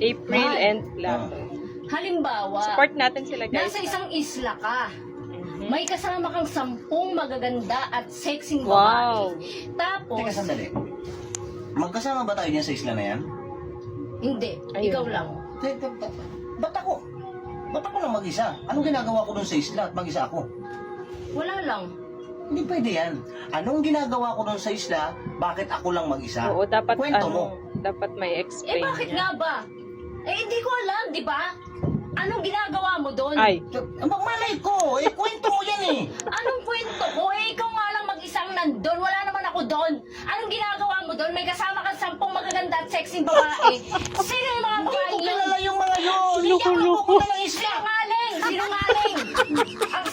April Mahal. and Love. Halimbawa, Support natin sila, guys. nasa isang isla ka. Mhm. May kasama kang 10 magaganda at sexing babae. Wow. Tapos, Teka, sandali. Magkasama ba tayo niyan sa isla na yan? hindi, Ayun. ikaw lang. Ba't ako? Ba't ako lang mag-isa? Anong ginagawa ko dun sa isla at mag-isa ako? Wala lang. Hindi pwede yan. Anong ginagawa ko dun sa isla, bakit ako lang mag-isa? Oo, dapat Kwento mo. dapat may explain Bakit niya. nga ba? Hindi ko alam, di ba? Anong ginagawa mo doon? Ay, Malay ko! Kwento mo yan eh! Anong kwento ko? Ikaw nga lang mag-isang nandun. Wala naman ako doon. Anong ginagawa mo doon? May kasama kang 10 magaganda at sexing babae. Sino yung mga Hindi babae ko yun? kilala yung mga yun! Loko-loko. Hindi ako ng isla! Sinungaling! Sinungaling! Ang